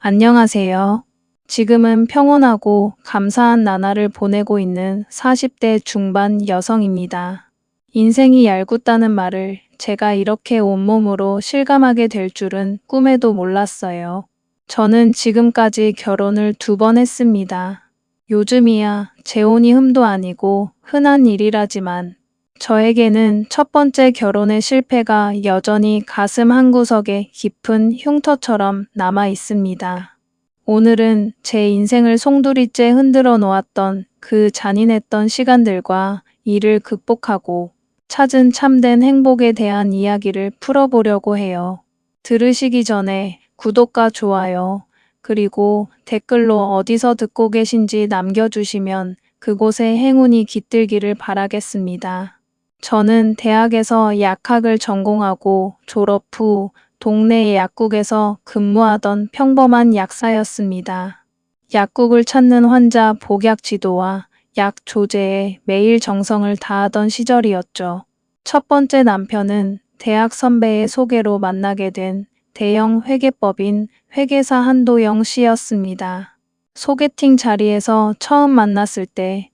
안녕하세요. 지금은 평온하고 감사한 나날을 보내고 있는 40대 중반 여성입니다. 인생이 얄궂다는 말을 제가 이렇게 온몸으로 실감하게 될 줄은 꿈에도 몰랐어요. 저는 지금까지 결혼을 2번 했습니다. 요즘이야 재혼이 흠도 아니고 흔한 일이라지만 저에게는 첫 번째 결혼의 실패가 여전히 가슴 한구석에 깊은 흉터처럼 남아 있습니다. 오늘은 제 인생을 송두리째 흔들어 놓았던 그 잔인했던 시간들과 이를 극복하고 찾은 참된 행복에 대한 이야기를 풀어보려고 해요. 들으시기 전에 구독과 좋아요, 그리고 댓글로 어디서 듣고 계신지 남겨주시면 그곳에 행운이 깃들기를 바라겠습니다. 저는 대학에서 약학을 전공하고 졸업 후 동네 약국에서 근무하던 평범한 약사였습니다. 약국을 찾는 환자 복약 지도와 약 조제에 매일 정성을 다하던 시절이었죠. 첫 번째 남편은 대학 선배의 소개로 만나게 된 대형 회계법인 회계사 한도영 씨였습니다. 소개팅 자리에서 처음 만났을 때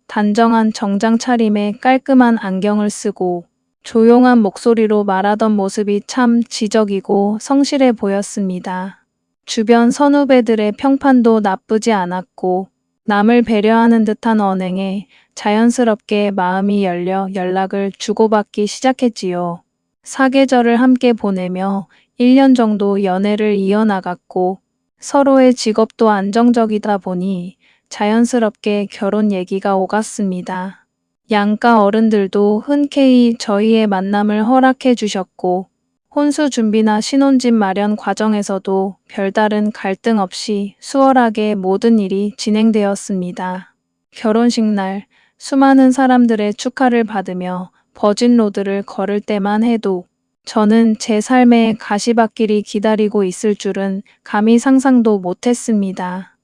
단정한 정장 차림에 깔끔한 안경을 쓰고 조용한 목소리로 말하던 모습이 참 지적이고 성실해 보였습니다. 주변 선후배들의 평판도 나쁘지 않았고 남을 배려하는 듯한 언행에 자연스럽게 마음이 열려 연락을 주고받기 시작했지요. 사계절을 함께 보내며 1년 정도 연애를 이어나갔고 서로의 직업도 안정적이다 보니 자연스럽게 결혼 얘기가 오갔습니다. 양가 어른들도 흔쾌히 저희의 만남을 허락해 주셨고 혼수 준비나 신혼집 마련 과정에서도 별다른 갈등 없이 수월하게 모든 일이 진행되었습니다. 결혼식 날 수많은 사람들의 축하를 받으며 버진로드를 걸을 때만 해도 저는 제 삶의 가시밭길이 기다리고 있을 줄은 감히 상상도 못했습니다.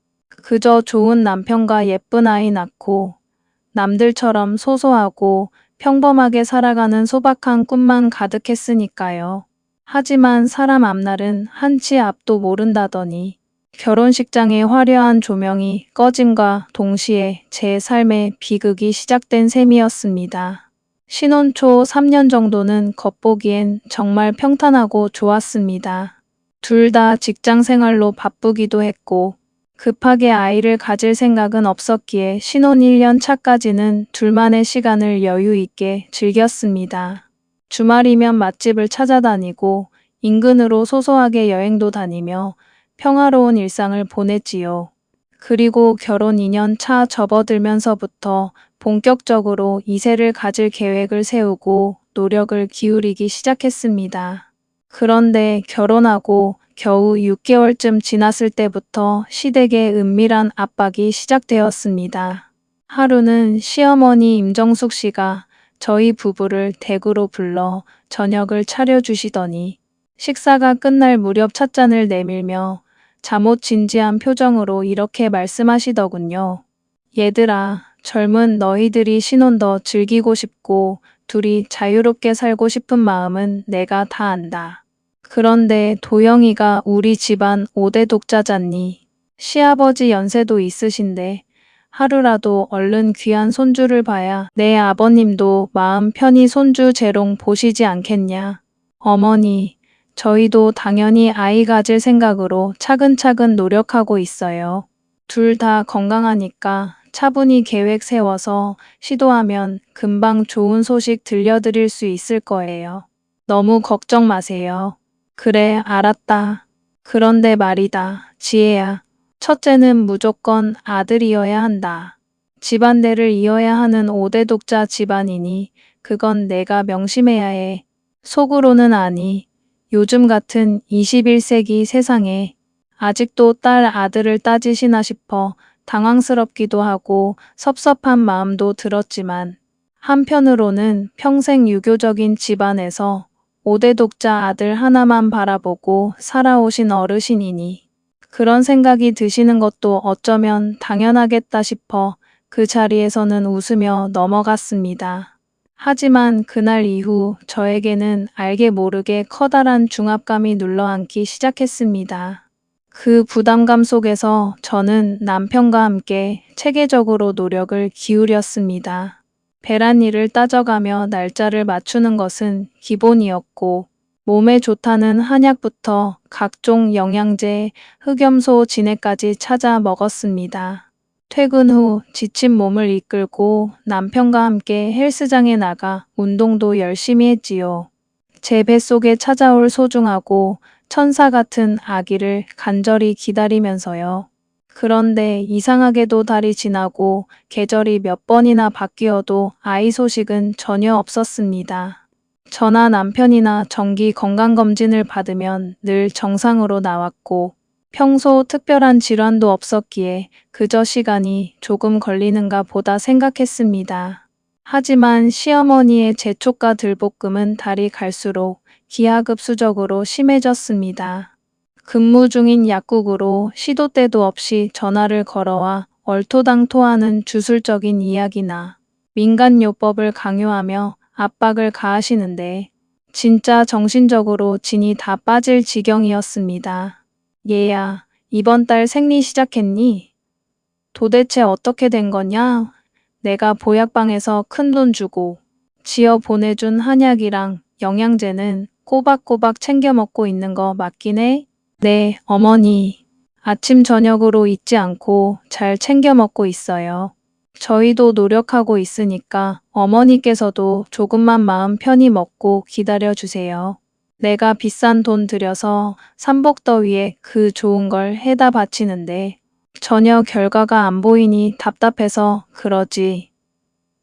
그저 좋은 남편과 예쁜 아이 낳고 남들처럼 소소하고 평범하게 살아가는 소박한 꿈만 가득했으니까요. 하지만 사람 앞날은 한치 앞도 모른다더니 결혼식장의 화려한 조명이 꺼짐과 동시에 제 삶의 비극이 시작된 셈이었습니다. 신혼 초 3년 정도는 겉보기엔 정말 평탄하고 좋았습니다. 둘 다 직장 생활로 바쁘기도 했고 급하게 아이를 가질 생각은 없었기에 신혼 1년 차까지는 둘만의 시간을 여유 있게 즐겼습니다. 주말이면 맛집을 찾아다니고 인근으로 소소하게 여행도 다니며 평화로운 일상을 보냈지요. 그리고 결혼 2년 차 접어들면서부터 본격적으로 2세를 가질 계획을 세우고 노력을 기울이기 시작했습니다. 그런데 결혼하고 겨우 6개월쯤 지났을 때부터 시댁의 은밀한 압박이 시작되었습니다. 하루는 시어머니 임정숙 씨가 저희 부부를 댁으로 불러 저녁을 차려주시더니 식사가 끝날 무렵 찻잔을 내밀며 잠옷 진지한 표정으로 이렇게 말씀하시더군요. 얘들아, 젊은 너희들이 신혼 더 즐기고 싶고 둘이 자유롭게 살고 싶은 마음은 내가 다 안다. 그런데 도영이가 우리 집안 5대 독자잖니. 시아버지 연세도 있으신데 하루라도 얼른 귀한 손주를 봐야 내 아버님도 마음 편히 손주 재롱 보시지 않겠냐. 어머니, 저희도 당연히 아이 가질 생각으로 차근차근 노력하고 있어요. 둘 다 건강하니까 차분히 계획 세워서 시도하면 금방 좋은 소식 들려드릴 수 있을 거예요. 너무 걱정 마세요. 그래, 알았다. 그런데 말이다, 지혜야. 첫째는 무조건 아들이어야 한다. 집안대를 이어야 하는 5대 독자 집안이니 그건 내가 명심해야 해. 속으로는 아니. 요즘 같은 21세기 세상에 아직도 딸 아들을 따지시나 싶어 당황스럽기도 하고 섭섭한 마음도 들었지만 한편으로는 평생 유교적인 집안에서 5대 독자 아들 하나만 바라보고 살아오신 어르신이니 그런 생각이 드시는 것도 어쩌면 당연하겠다 싶어 그 자리에서는 웃으며 넘어갔습니다. 하지만 그날 이후 저에게는 알게 모르게 커다란 중압감이 눌러앉기 시작했습니다. 그 부담감 속에서 저는 남편과 함께 체계적으로 노력을 기울였습니다. 배란일을 따져가며 날짜를 맞추는 것은 기본이었고, 몸에 좋다는 한약부터 각종 영양제, 흑염소 진액까지 찾아 먹었습니다. 퇴근 후 지친 몸을 이끌고 남편과 함께 헬스장에 나가 운동도 열심히 했지요. 제 뱃속에 찾아올 소중하고 천사 같은 아기를 간절히 기다리면서요. 그런데 이상하게도 달이 지나고 계절이 몇 번이나 바뀌어도 아이 소식은 전혀 없었습니다. 저나 남편이나 정기 건강검진을 받으면 늘 정상으로 나왔고, 평소 특별한 질환도 없었기에 그저 시간이 조금 걸리는가 보다 생각했습니다. 하지만 시어머니의 재촉과 들볶음은 달이 갈수록 기하급수적으로 심해졌습니다. 근무 중인 약국으로 시도 때도 없이 전화를 걸어와 얼토당토하는 주술적인 이야기나 민간요법을 강요하며 압박을 가하시는데 진짜 정신적으로 진이 다 빠질 지경이었습니다. 얘야, 이번 달 생리 시작했니? 도대체 어떻게 된 거냐? 내가 보약방에서 큰돈 주고 지어 보내준 한약이랑 영양제는 꼬박꼬박 챙겨 먹고 있는 거 맞긴 해? 네, 어머니. 아침 저녁으로 잊지 않고 잘 챙겨 먹고 있어요. 저희도 노력하고 있으니까 어머니께서도 조금만 마음 편히 먹고 기다려 주세요. 내가 비싼 돈 들여서 삼복더위에 그 좋은 걸 해다 바치는데 전혀 결과가 안 보이니 답답해서 그러지.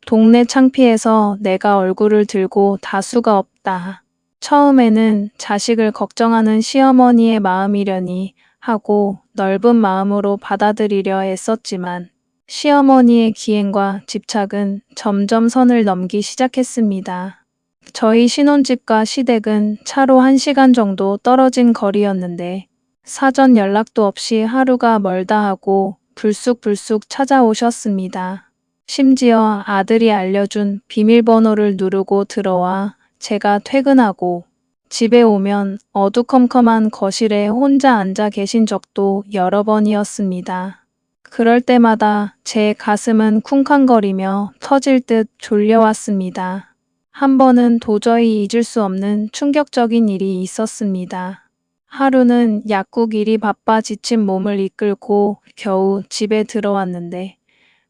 동네 창피해서 내가 얼굴을 들고 다수가 없다. 처음에는 자식을 걱정하는 시어머니의 마음이려니 하고 넓은 마음으로 받아들이려 애썼지만 시어머니의 기행과 집착은 점점 선을 넘기 시작했습니다. 저희 신혼집과 시댁은 차로 1시간 정도 떨어진 거리였는데 사전 연락도 없이 하루가 멀다 하고 불쑥불쑥 찾아오셨습니다. 심지어 아들이 알려준 비밀번호를 누르고 들어와 제가 퇴근하고 집에 오면 어두컴컴한 거실에 혼자 앉아 계신 적도 여러 번이었습니다. 그럴 때마다 제 가슴은 쿵쾅거리며 터질 듯 졸려왔습니다. 한 번은 도저히 잊을 수 없는 충격적인 일이 있었습니다. 하루는 약국 일이 바빠 지친 몸을 이끌고 겨우 집에 들어왔는데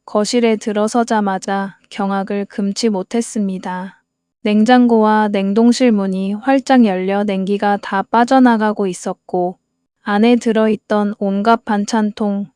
거실에 들어서자마자 경악을 금치 못했습니다. 냉장고와 냉동실 문이 활짝 열려 냉기가 다 빠져나가고 있었고 안에 들어있던 온갖 반찬통,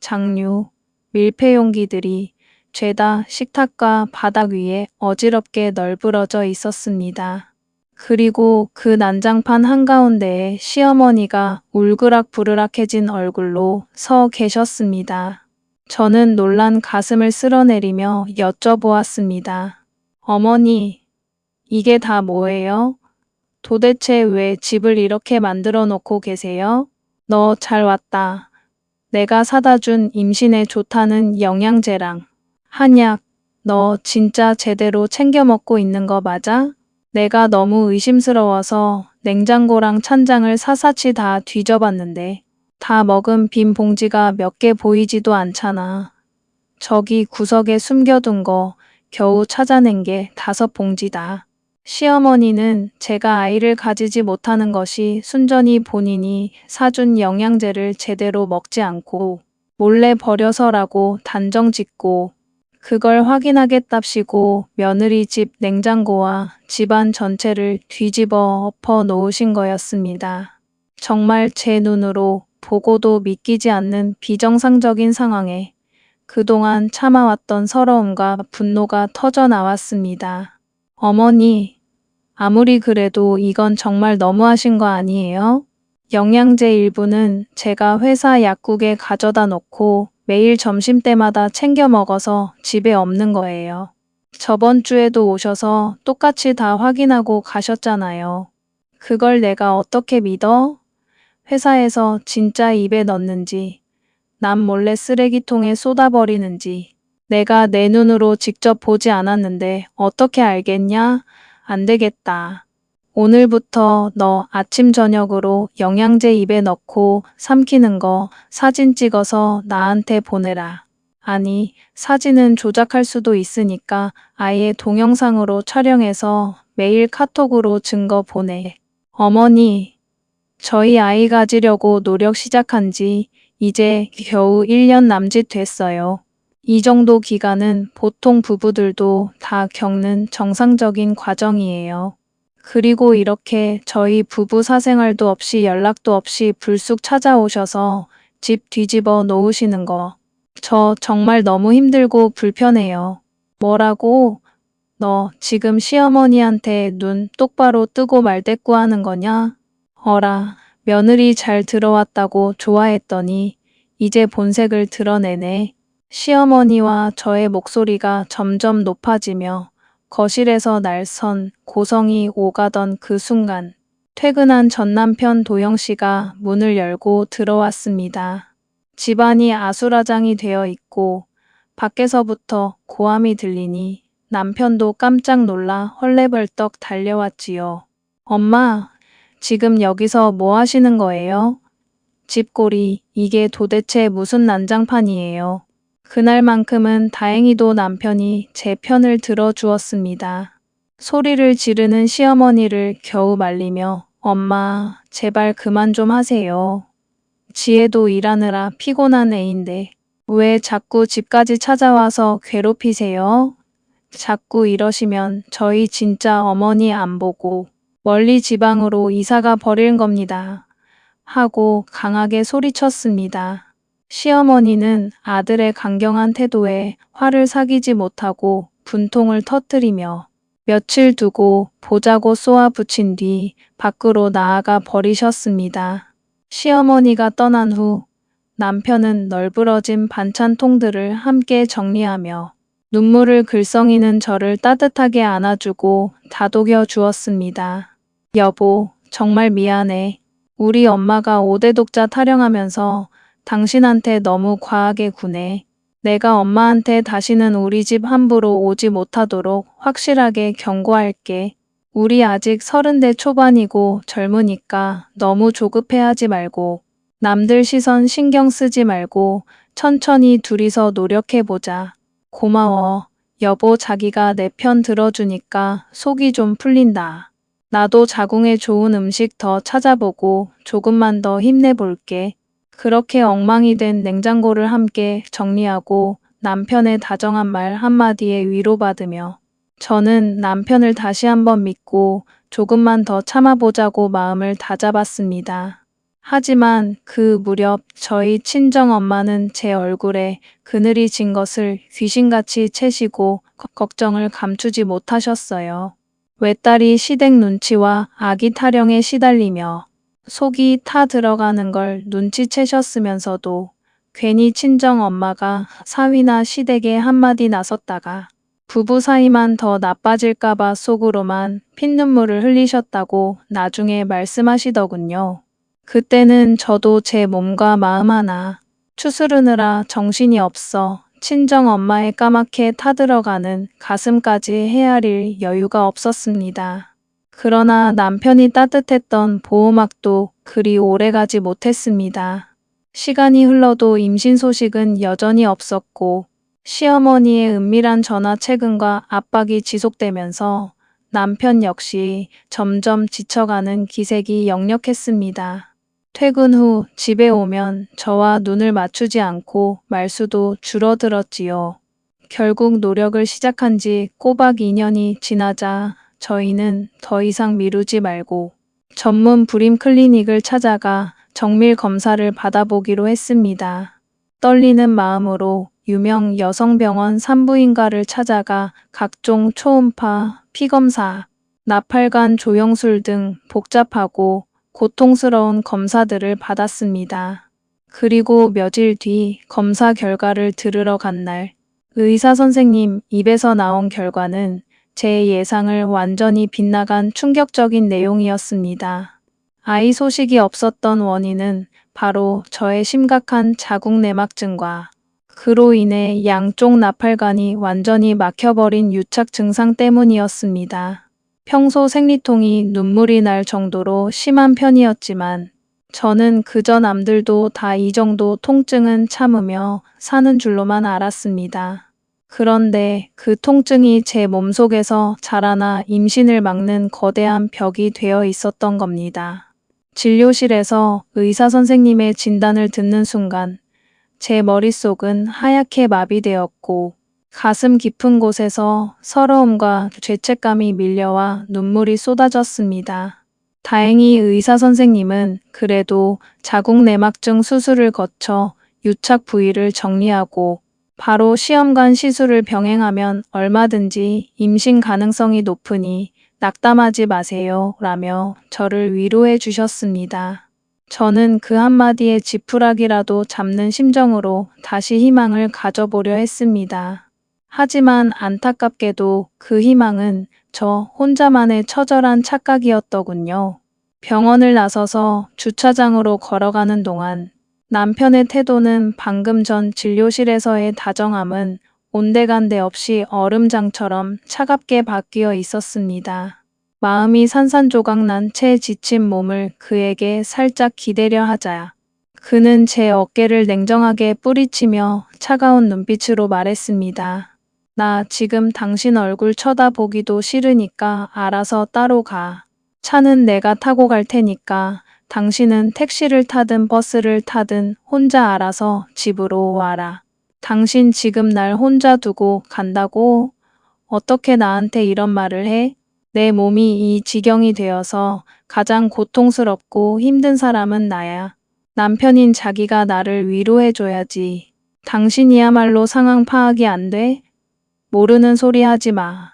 장류, 밀폐 용기들이 죄다 식탁과 바닥 위에 어지럽게 널브러져 있었습니다. 그리고 그 난장판 한가운데에 시어머니가 울그락부르락해진 얼굴로 서 계셨습니다. 저는 놀란 가슴을 쓸어내리며 여쭤보았습니다. 어머니, 이게 다 뭐예요? 도대체 왜 집을 이렇게 만들어 놓고 계세요? 너 잘 왔다. 내가 사다 준 임신에 좋다는 영양제랑 한약, 너 진짜 제대로 챙겨 먹고 있는 거 맞아? 내가 너무 의심스러워서 냉장고랑 찬장을 샅샅이 다 뒤져봤는데 다 먹은 빈 봉지가 몇 개 보이지도 않잖아. 저기 구석에 숨겨둔 거 겨우 찾아낸 게 5봉지다. 시어머니는 제가 아이를 가지지 못하는 것이 순전히 본인이 사준 영양제를 제대로 먹지 않고 몰래 버려서라고 단정짓고 그걸 확인하겠답시고 며느리 집 냉장고와 집안 전체를 뒤집어 엎어 놓으신 거였습니다. 정말 제 눈으로 보고도 믿기지 않는 비정상적인 상황에 그동안 참아왔던 서러움과 분노가 터져 나왔습니다. 어머니, 아무리 그래도 이건 정말 너무하신 거 아니에요? 영양제 일부는 제가 회사 약국에 가져다 놓고 매일 점심때마다 챙겨 먹어서 집에 없는 거예요. 저번 주에도 오셔서 똑같이 다 확인하고 가셨잖아요. 그걸 내가 어떻게 믿어? 회사에서 진짜 입에 넣는지, 남 몰래 쓰레기통에 쏟아버리는지, 내가 내 눈으로 직접 보지 않았는데 어떻게 알겠냐? 안 되겠다. 오늘부터 너 아침 저녁으로 영양제 입에 넣고 삼키는 거 사진 찍어서 나한테 보내라. 아니, 사진은 조작할 수도 있으니까 아예 동영상으로 촬영해서 매일 카톡으로 증거 보내. 어머니, 저희 아이 가지려고 노력 시작한 지 이제 겨우 1년 남짓 됐어요. 이 정도 기간은 보통 부부들도 다 겪는 정상적인 과정이에요. 그리고 이렇게 저희 부부 사생활도 없이 연락도 없이 불쑥 찾아오셔서 집 뒤집어 놓으시는 거. 저 정말 너무 힘들고 불편해요. 뭐라고? 너 지금 시어머니한테 눈 똑바로 뜨고 말대꾸하는 거냐? 어라, 며느리 잘 들어왔다고 좋아했더니 이제 본색을 드러내네. 시어머니와 저의 목소리가 점점 높아지며 거실에서 날선 고성이 오가던 그 순간 퇴근한 전 남편 도영 씨가 문을 열고 들어왔습니다. 집안이 아수라장이 되어 있고 밖에서부터 고함이 들리니 남편도 깜짝 놀라 헐레벌떡 달려왔지요. 엄마, 지금 여기서 뭐 하시는 거예요? 집골이 이게 도대체 무슨 난장판이에요. 그날만큼은 다행히도 남편이 제 편을 들어주었습니다. 소리를 지르는 시어머니를 겨우 말리며 엄마, 제발 그만 좀 하세요. 지혜도 일하느라 피곤한 애인데 왜 자꾸 집까지 찾아와서 괴롭히세요? 자꾸 이러시면 저희 진짜 어머니 안 보고 멀리 지방으로 이사가 버릴 겁니다. 하고 강하게 소리쳤습니다. 시어머니는 아들의 강경한 태도에 화를 사귀지 못하고 분통을 터뜨리며 며칠 두고 보자고 쏘아붙인 뒤 밖으로 나아가 버리셨습니다. 시어머니가 떠난 후 남편은 널브러진 반찬통들을 함께 정리하며 눈물을 글썽이는 저를 따뜻하게 안아주고 다독여 주었습니다. 여보, 정말 미안해. 우리 엄마가 5대 독자 타령하면서 당신한테 너무 과하게 구네. 내가 엄마한테 다시는 우리 집 함부로 오지 못하도록 확실하게 경고할게. 우리 아직 30대 초반이고 젊으니까 너무 조급해하지 말고 남들 시선 신경 쓰지 말고 천천히 둘이서 노력해보자. 고마워. 여보, 자기가 내 편 들어주니까 속이 좀 풀린다. 나도 자궁에 좋은 음식 더 찾아보고 조금만 더 힘내볼게. 그렇게 엉망이 된 냉장고를 함께 정리하고 남편의 다정한 말 한마디에 위로받으며 저는 남편을 다시 한번 믿고 조금만 더 참아보자고 마음을 다잡았습니다. 하지만 그 무렵 저희 친정엄마는 제 얼굴에 그늘이 진 것을 귀신같이 채시고 걱정을 감추지 못하셨어요. 외딸이 시댁 눈치와 아기 타령에 시달리며 속이 타 들어가는 걸 눈치채셨으면서도 괜히 친정엄마가 사위나 시댁에 한마디 나섰다가 부부 사이만 더 나빠질까봐 속으로만 핏눈물을 흘리셨다고 나중에 말씀하시더군요. 그때는 저도 제 몸과 마음 하나 추스르느라 정신이 없어 친정엄마의 까맣게 타들어가는 가슴까지 헤아릴 여유가 없었습니다. 그러나 남편이 따뜻했던 보호막도 그리 오래가지 못했습니다. 시간이 흘러도 임신 소식은 여전히 없었고 시어머니의 은밀한 전화 채근과 압박이 지속되면서 남편 역시 점점 지쳐가는 기색이 역력했습니다. 퇴근 후 집에 오면 저와 눈을 맞추지 않고 말수도 줄어들었지요. 결국 노력을 시작한 지 꼬박 2년이 지나자 저희는 더 이상 미루지 말고 전문 불임 클리닉을 찾아가 정밀 검사를 받아보기로 했습니다. 떨리는 마음으로 유명 여성병원 산부인과를 찾아가 각종 초음파, 피검사, 나팔관 조영술 등 복잡하고 고통스러운 검사들을 받았습니다. 그리고 며칠 뒤 검사 결과를 들으러 간 날, 의사 선생님 입에서 나온 결과는 제 예상을 완전히 빗나간 충격적인 내용이었습니다. 아이 소식이 없었던 원인은 바로 저의 심각한 자궁내막증과 그로 인해 양쪽 나팔관이 완전히 막혀버린 유착 증상 때문이었습니다. 평소 생리통이 눈물이 날 정도로 심한 편이었지만 저는 그저 남들도 다 이 정도 통증은 참으며 사는 줄로만 알았습니다. 그런데 그 통증이 제 몸속에서 자라나 임신을 막는 거대한 벽이 되어 있었던 겁니다. 진료실에서 의사 선생님의 진단을 듣는 순간 제 머릿속은 하얗게 마비되었고 가슴 깊은 곳에서 서러움과 죄책감이 밀려와 눈물이 쏟아졌습니다. 다행히 의사 선생님은 그래도 자궁 내막증 수술을 거쳐 유착 부위를 정리하고 바로 시험관 시술을 병행하면 얼마든지 임신 가능성이 높으니 낙담하지 마세요 라며 저를 위로해 주셨습니다. 저는 그 한마디에 지푸라기라도 잡는 심정으로 다시 희망을 가져보려 했습니다. 하지만 안타깝게도 그 희망은 저 혼자만의 처절한 착각이었더군요. 병원을 나서서 주차장으로 걸어가는 동안 남편의 태도는 방금 전 진료실에서의 다정함은 온데간데 없이 얼음장처럼 차갑게 바뀌어 있었습니다. 마음이 산산조각 난 채 지친 몸을 그에게 살짝 기대려 하자 그는 제 어깨를 냉정하게 뿌리치며 차가운 눈빛으로 말했습니다. 나 지금 당신 얼굴 쳐다보기도 싫으니까 알아서 따로 가. 차는 내가 타고 갈 테니까 당신은 택시를 타든 버스를 타든 혼자 알아서 집으로 와라. 당신 지금 날 혼자 두고 간다고? 어떻게 나한테 이런 말을 해? 내 몸이 이 지경이 되어서 가장 고통스럽고 힘든 사람은 나야. 남편인 자기가 나를 위로해줘야지. 당신이야말로 상황 파악이 안 돼? 모르는 소리 하지 마.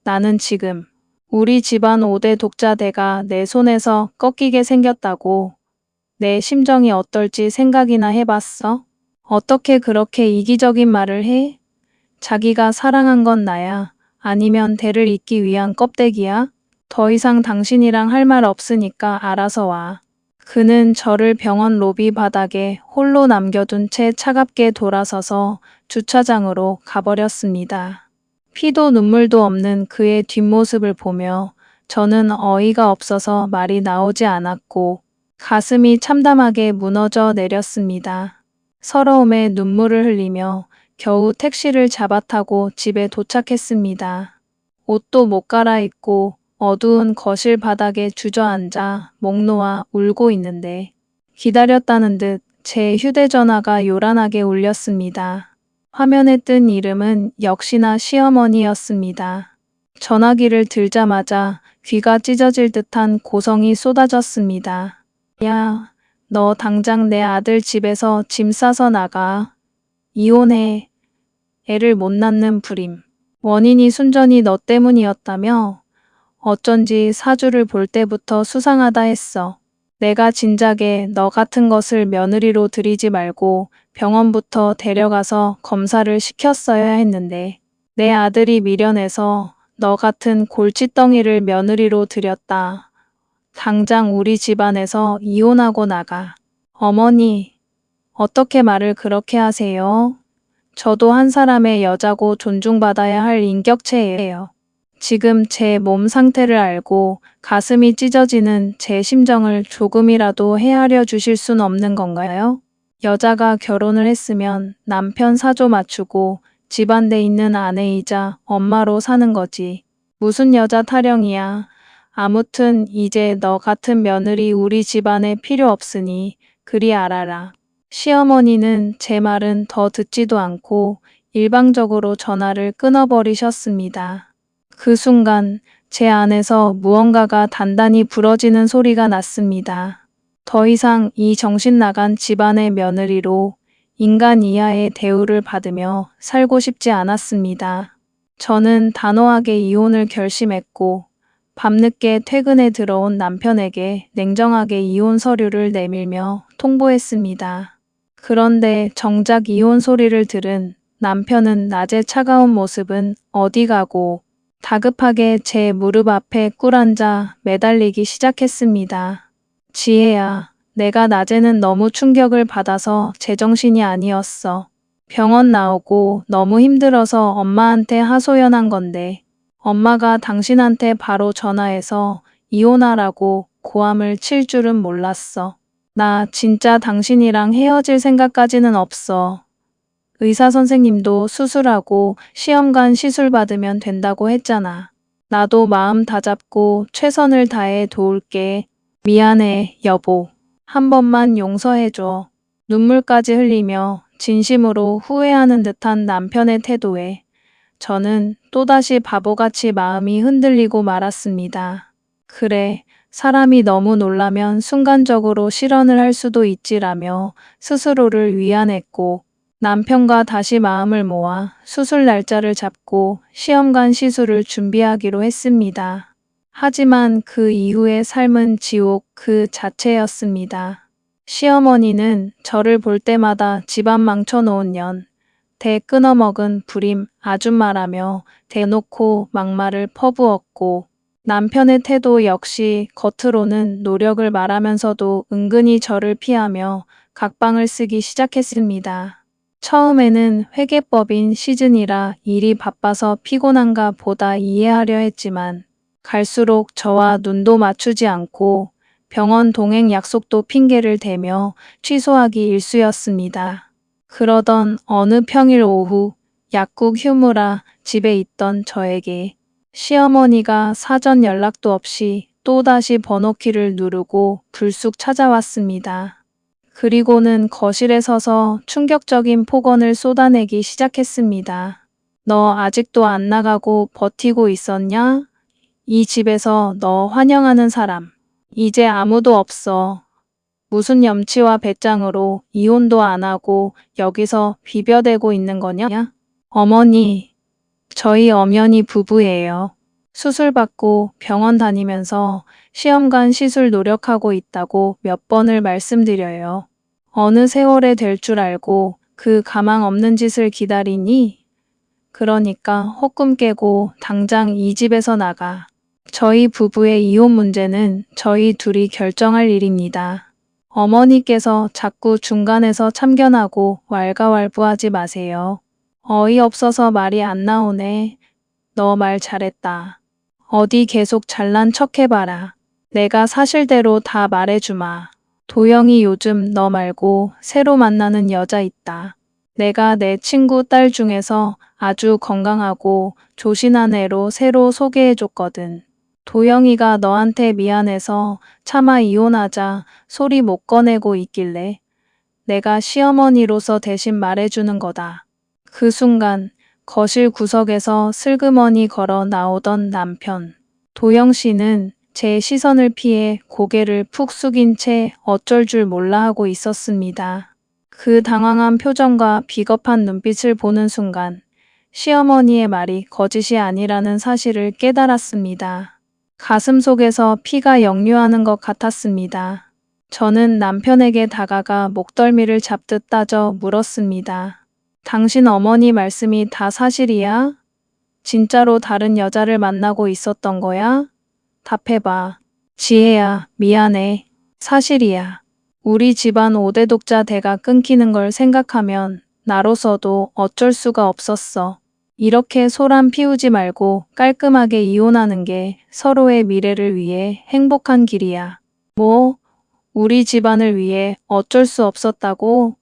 나는 지금 우리 집안 5대 독자대가 내 손에서 꺾이게 생겼다고. 내 심정이 어떨지 생각이나 해봤어? 어떻게 그렇게 이기적인 말을 해? 자기가 사랑한 건 나야. 아니면 대를 잇기 위한 껍데기야? 더 이상 당신이랑 할 말 없으니까 알아서 와. 그는 저를 병원 로비 바닥에 홀로 남겨둔 채 차갑게 돌아서서 주차장으로 가버렸습니다. 피도 눈물도 없는 그의 뒷모습을 보며 저는 어이가 없어서 말이 나오지 않았고 가슴이 참담하게 무너져 내렸습니다. 서러움에 눈물을 흘리며 겨우 택시를 잡아 타고 집에 도착했습니다. 옷도 못 갈아입고 어두운 거실 바닥에 주저앉아 목 놓아 울고 있는데 기다렸다는 듯 제 휴대전화가 요란하게 울렸습니다. 화면에 뜬 이름은 역시나 시어머니였습니다. 전화기를 들자마자 귀가 찢어질 듯한 고성이 쏟아졌습니다. 야, 너 당장 내 아들 집에서 짐 싸서 나가. 이혼해. 애를 못 낳는 불임. 원인이 순전히 너 때문이었다며? 어쩐지 사주를 볼 때부터 수상하다 했어. 내가 진작에 너 같은 것을 며느리로 들이지 말고 병원부터 데려가서 검사를 시켰어야 했는데 내 아들이 미련해서 너 같은 골칫덩이를 며느리로 들였다. 당장 우리 집안에서 이혼하고 나가. 어머니, 어떻게 말을 그렇게 하세요? 저도 한 사람의 여자고 존중받아야 할 인격체예요. 지금 제 몸 상태를 알고 가슴이 찢어지는 제 심정을 조금이라도 헤아려 주실 순 없는 건가요? 여자가 결혼을 했으면 남편 사조 맞추고 집안돼 있는 아내이자 엄마로 사는 거지. 무슨 여자 타령이야. 아무튼 이제 너 같은 며느리 우리 집안에 필요 없으니 그리 알아라. 시어머니는 제 말은 더 듣지도 않고 일방적으로 전화를 끊어버리셨습니다. 그 순간 제 안에서 무언가가 단단히 부러지는 소리가 났습니다. 더 이상 이 정신 나간 집안의 며느리로 인간 이하의 대우를 받으며 살고 싶지 않았습니다. 저는 단호하게 이혼을 결심했고 밤늦게 퇴근에 들어온 남편에게 냉정하게 이혼 서류를 내밀며 통보했습니다. 그런데 정작 이혼 소리를 들은 남편은 낮에 차가운 모습은 어디 가고 다급하게 제 무릎 앞에 꿇앉아 매달리기 시작했습니다. 지혜야, 내가 낮에는 너무 충격을 받아서 제정신이 아니었어. 병원 나오고 너무 힘들어서 엄마한테 하소연한 건데 엄마가 당신한테 바로 전화해서 이혼하라고 고함을 칠 줄은 몰랐어. 나 진짜 당신이랑 헤어질 생각까지는 없어. 의사 선생님도 수술하고 시험관 시술 받으면 된다고 했잖아. 나도 마음 다잡고 최선을 다해 도울게. 미안해, 여보. 한 번만 용서해줘. 눈물까지 흘리며 진심으로 후회하는 듯한 남편의 태도에 저는 또다시 바보같이 마음이 흔들리고 말았습니다. 그래, 사람이 너무 놀라면 순간적으로 실언을 할 수도 있지라며 스스로를 위안했고 남편과 다시 마음을 모아 수술 날짜를 잡고 시험관 시술을 준비하기로 했습니다. 하지만 그 이후의 삶은 지옥 그 자체였습니다. 시어머니는 저를 볼 때마다 집안 망쳐놓은 년, 대 끊어먹은 불임 아줌마라며 대놓고 막말을 퍼부었고 남편의 태도 역시 겉으로는 노력을 말하면서도 은근히 저를 피하며 각방을 쓰기 시작했습니다. 처음에는 회계법인 시즌이라 일이 바빠서 피곤한가 보다 이해하려 했지만 갈수록 저와 눈도 맞추지 않고 병원 동행 약속도 핑계를 대며 취소하기 일쑤였습니다. 그러던 어느 평일 오후 약국 휴무라 집에 있던 저에게 시어머니가 사전 연락도 없이 또다시 번호키를 누르고 불쑥 찾아왔습니다. 그리고는 거실에 서서 충격적인 폭언을 쏟아내기 시작했습니다. 너 아직도 안 나가고 버티고 있었냐? 이 집에서 너 환영하는 사람 이제 아무도 없어. 무슨 염치와 배짱으로 이혼도 안 하고 여기서 비벼대고 있는 거냐? 어머니, 저희 엄연히 부부예요. 수술 받고 병원 다니면서 시험관 시술 노력하고 있다고 몇 번을 말씀드려요. 어느 세월에 될 줄 알고 그 가망 없는 짓을 기다리니? 그러니까 허꿈 깨고 당장 이 집에서 나가. 저희 부부의 이혼 문제는 저희 둘이 결정할 일입니다. 어머니께서 자꾸 중간에서 참견하고 왈가왈부하지 마세요. 어이없어서 말이 안 나오네. 너 말 잘했다. 어디 계속 잘난 척 해봐라. 내가 사실대로 다 말해주마. 도영이 요즘 너 말고 새로 만나는 여자 있다. 내가 내 친구 딸 중에서 아주 건강하고 조신한 애로 새로 소개해줬거든. 도영이가 너한테 미안해서 차마 이혼하자 소리 못 꺼내고 있길래 내가 시어머니로서 대신 말해주는 거다. 그 순간 거실 구석에서 슬그머니 걸어 나오던 남편. 도영 씨는 제 시선을 피해 고개를 푹 숙인 채 어쩔 줄 몰라 하고 있었습니다. 그 당황한 표정과 비겁한 눈빛을 보는 순간 시어머니의 말이 거짓이 아니라는 사실을 깨달았습니다. 가슴 속에서 피가 역류하는 것 같았습니다. 저는 남편에게 다가가 목덜미를 잡듯 따져 물었습니다. 당신 어머니 말씀이 다 사실이야? 진짜로 다른 여자를 만나고 있었던 거야? 답해봐. 지혜야, 미안해. 사실이야. 우리 집안 5대 독자 대가 끊기는 걸 생각하면 나로서도 어쩔 수가 없었어. 이렇게 소란 피우지 말고 깔끔하게 이혼하는 게 서로의 미래를 위해 행복한 길이야. 뭐? 우리 집안을 위해 어쩔 수 없었다고?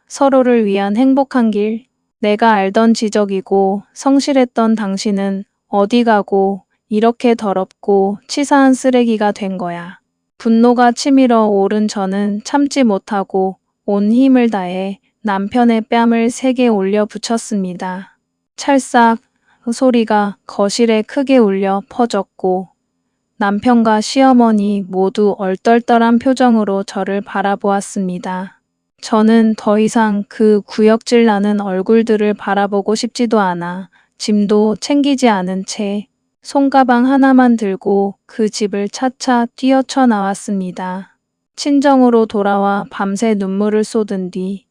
서로를 위한 행복한 길? 내가 알던 지적이고 성실했던 당신은 어디 가고 이렇게 더럽고 치사한 쓰레기가 된 거야. 분노가 치밀어 오른 저는 참지 못하고 온 힘을 다해 남편의 뺨을 세게 올려 붙였습니다. 찰싹 소리가 거실에 크게 울려 퍼졌고 남편과 시어머니 모두 얼떨떨한 표정으로 저를 바라보았습니다. 저는 더 이상 그 구역질 나는 얼굴들을 바라보고 싶지도 않아 짐도 챙기지 않은 채 손가방 하나만 들고 그 집을 차차 뛰어쳐 나왔습니다. 친정으로 돌아와 밤새 눈물을 쏟은 뒤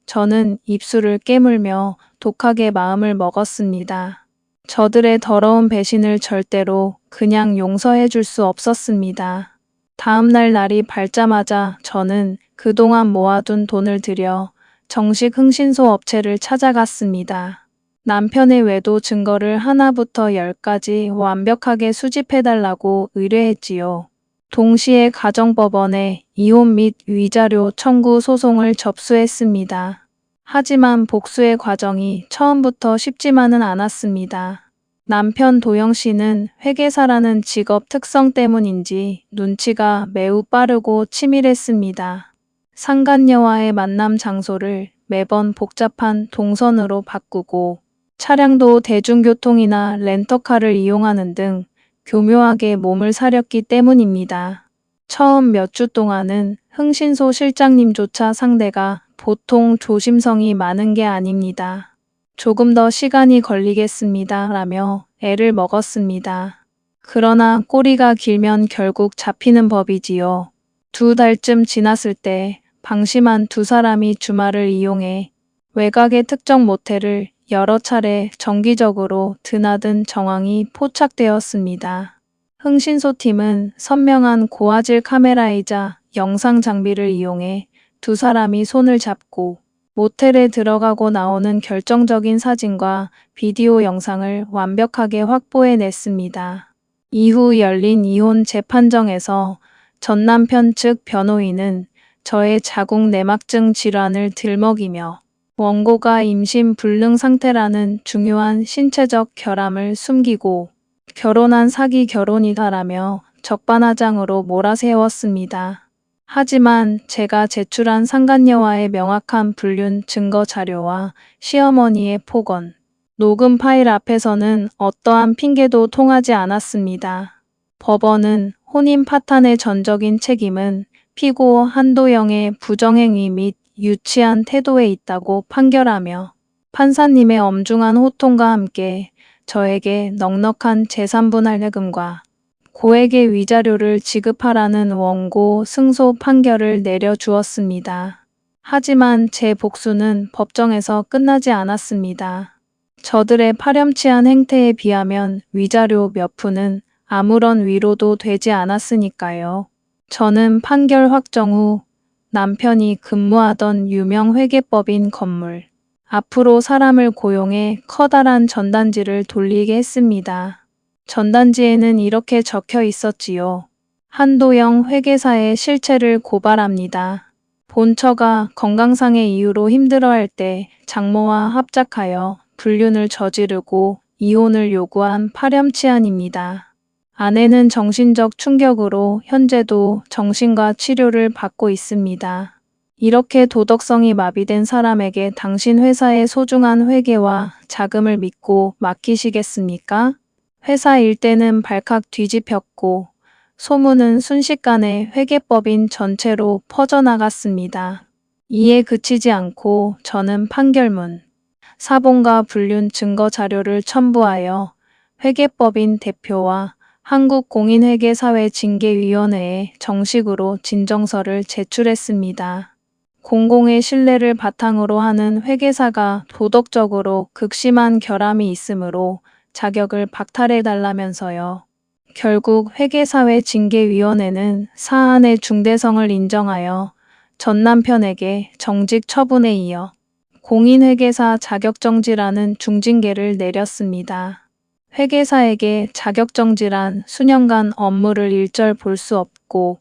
저는 입술을 깨물며 독하게 마음을 먹었습니다. 저들의 더러운 배신을 절대로 그냥 용서해 줄 수 없었습니다. 다음 날 날이 밝자마자 저는 그동안 모아둔 돈을 들여 정식 흥신소 업체를 찾아갔습니다. 남편의 외도 증거를 하나부터 열까지 완벽하게 수집해달라고 의뢰했지요. 동시에 가정법원에 이혼 및 위자료 청구 소송을 접수했습니다. 하지만 복수의 과정이 처음부터 쉽지만은 않았습니다. 남편 도영 씨는 회계사라는 직업 특성 때문인지 눈치가 매우 빠르고 치밀했습니다. 상간녀와의 만남 장소를 매번 복잡한 동선으로 바꾸고 차량도 대중교통이나 렌터카를 이용하는 등 교묘하게 몸을 사렸기 때문입니다. 처음 몇 주 동안은 흥신소 실장님조차 상대가 보통 조심성이 많은 게 아닙니다. 조금 더 시간이 걸리겠습니다. 라며 애를 먹었습니다. 그러나 꼬리가 길면 결국 잡히는 법이지요. 2달쯤 지났을 때 방심한 두 사람이 주말을 이용해 외곽의 특정 모텔을 여러 차례 정기적으로 드나든 정황이 포착되었습니다. 흥신소 팀은 선명한 고화질 카메라이자 영상 장비를 이용해 두 사람이 손을 잡고 모텔에 들어가고 나오는 결정적인 사진과 비디오 영상을 완벽하게 확보해냈습니다. 이후 열린 이혼 재판정에서 전 남편 측 변호인은 저의 자궁 내막증 질환을 들먹이며 원고가 임신 불능 상태라는 중요한 신체적 결함을 숨기고 결혼한 사기 결혼이다라며 적반하장으로 몰아세웠습니다. 하지만 제가 제출한 상간녀와의 명확한 불륜 증거 자료와 시어머니의 폭언, 녹음 파일 앞에서는 어떠한 핑계도 통하지 않았습니다. 법원은 혼인 파탄의 전적인 책임은 피고 한도영의 부정행위 및 유치한 태도에 있다고 판결하며 판사님의 엄중한 호통과 함께 저에게 넉넉한 재산분할예금과 고액의 위자료를 지급하라는 원고 승소 판결을 내려주었습니다. 하지만 제 복수는 법정에서 끝나지 않았습니다. 저들의 파렴치한 행태에 비하면 위자료 몇 푼은 아무런 위로도 되지 않았으니까요. 저는 판결 확정 후 남편이 근무하던 유명 회계법인 건물 앞으로 사람을 고용해 커다란 전단지를 돌리게 했습니다. 전단지에는 이렇게 적혀 있었지요. 한도영 회계사의 실체를 고발합니다. 본처가 건강상의 이유로 힘들어할 때 장모와 합작하여 불륜을 저지르고 이혼을 요구한 파렴치한입니다. 아내는 정신적 충격으로 현재도 정신과 치료를 받고 있습니다. 이렇게 도덕성이 마비된 사람에게 당신 회사의 소중한 회계와 자금을 믿고 맡기시겠습니까? 회사 일대는 발칵 뒤집혔고 소문은 순식간에 회계법인 전체로 퍼져나갔습니다. 이에 그치지 않고 저는 판결문, 사본과 불륜 증거 자료를 첨부하여 회계법인 대표와 한국공인회계사회징계위원회에 정식으로 진정서를 제출했습니다. 공공의 신뢰를 바탕으로 하는 회계사가 도덕적으로 극심한 결함이 있으므로 자격을 박탈해달라면서요. 결국 회계사회징계위원회는 사안의 중대성을 인정하여 전 남편에게 정직 처분에 이어 공인회계사 자격정지라는 중징계를 내렸습니다. 회계사에게 자격정지란 수년간 업무를 일절 볼 수 없고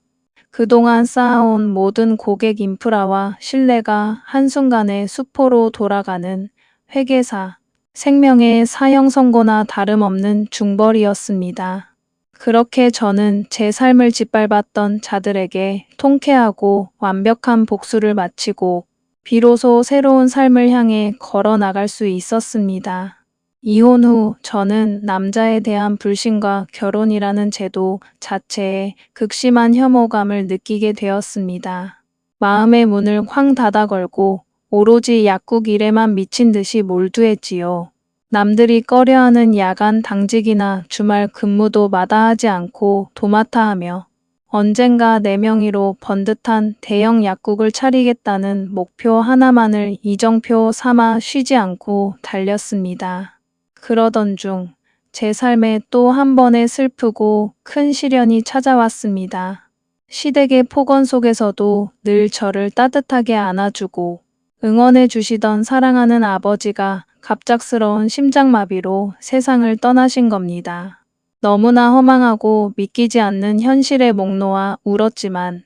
그동안 쌓아온 모든 고객 인프라와 신뢰가 한순간에 수포로 돌아가는 회계사 생명의 사형 선고나 다름없는 중벌이었습니다. 그렇게 저는 제 삶을 짓밟았던 자들에게 통쾌하고 완벽한 복수를 마치고 비로소 새로운 삶을 향해 걸어 나갈 수 있었습니다. 이혼 후 저는 남자에 대한 불신과 결혼이라는 제도 자체에 극심한 혐오감을 느끼게 되었습니다. 마음의 문을 쾅 닫아 걸고 오로지 약국 일에만 미친 듯이 몰두했지요. 남들이 꺼려하는 야간 당직이나 주말 근무도 마다하지 않고 도맡아 하며 언젠가 내 명의로 번듯한 대형 약국을 차리겠다는 목표 하나만을 이정표 삼아 쉬지 않고 달렸습니다. 그러던 중 제 삶에 또 한 번의 슬프고 큰 시련이 찾아왔습니다. 시댁의 폭언 속에서도 늘 저를 따뜻하게 안아주고 응원해 주시던 사랑하는 아버지가 갑작스러운 심장마비로 세상을 떠나신 겁니다. 너무나 허망하고 믿기지 않는 현실에 목 놓아 울었지만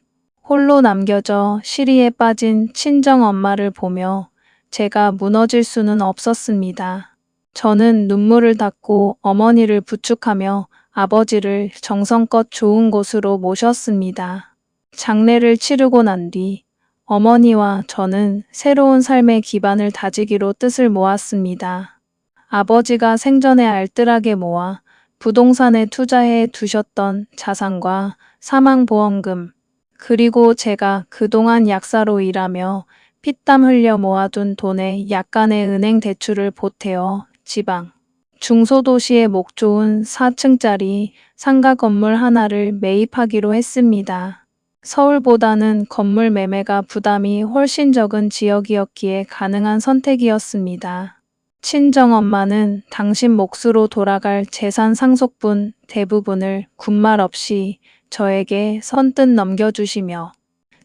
홀로 남겨져 시리에 빠진 친정엄마를 보며 제가 무너질 수는 없었습니다. 저는 눈물을 닦고 어머니를 부축하며 아버지를 정성껏 좋은 곳으로 모셨습니다. 장례를 치르고 난 뒤 어머니와 저는 새로운 삶의 기반을 다지기로 뜻을 모았습니다. 아버지가 생전에 알뜰하게 모아 부동산에 투자해 두셨던 자산과 사망보험금, 그리고 제가 그동안 약사로 일하며 피땀 흘려 모아둔 돈에 약간의 은행 대출을 보태어 지방, 중소도시에 목 좋은 4층짜리 상가 건물 하나를 매입하기로 했습니다. 서울보다는 건물 매매가 부담이 훨씬 적은 지역이었기에 가능한 선택이었습니다. 친정엄마는 당신 몫으로 돌아갈 재산 상속분 대부분을 군말 없이 저에게 선뜻 넘겨주시며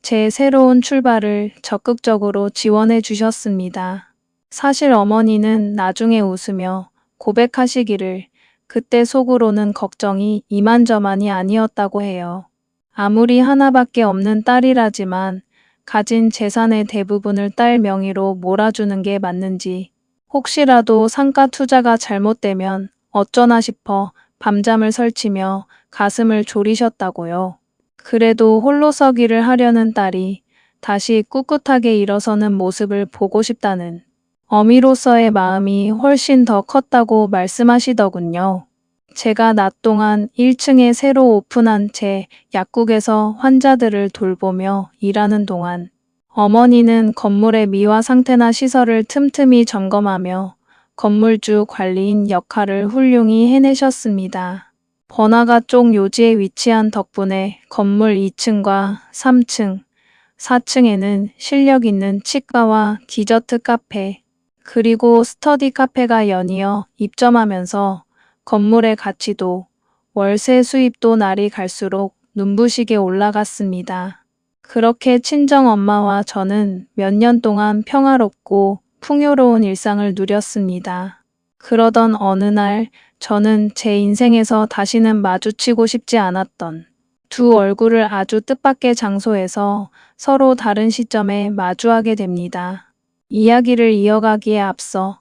제 새로운 출발을 적극적으로 지원해 주셨습니다. 사실 어머니는 나중에 웃으며 고백하시기를 그때 속으로는 걱정이 이만저만이 아니었다고 해요. 아무리 하나밖에 없는 딸이라지만 가진 재산의 대부분을 딸 명의로 몰아주는 게 맞는지, 혹시라도 상가 투자가 잘못되면 어쩌나 싶어 밤잠을 설치며 가슴을 졸이셨다고요. 그래도 홀로서기를 하려는 딸이 다시 꿋꿋하게 일어서는 모습을 보고 싶다는 어미로서의 마음이 훨씬 더 컸다고 말씀하시더군요. 제가 낮 동안 1층에 새로 오픈한 제 약국에서 환자들을 돌보며 일하는 동안 어머니는 건물의 미화 상태나 시설을 틈틈이 점검하며 건물주 관리인 역할을 훌륭히 해내셨습니다. 번화가 쪽 요지에 위치한 덕분에 건물 2층과 3층, 4층에는 실력 있는 치과와 디저트 카페, 그리고 스터디 카페가 연이어 입점하면서 건물의 가치도 월세 수입도 날이 갈수록 눈부시게 올라갔습니다. 그렇게 친정엄마와 저는 몇 년 동안 평화롭고 풍요로운 일상을 누렸습니다. 그러던 어느 날 저는 제 인생에서 다시는 마주치고 싶지 않았던 두 얼굴을 아주 뜻밖의 장소에서 서로 다른 시점에 마주하게 됩니다. 이야기를 이어가기에 앞서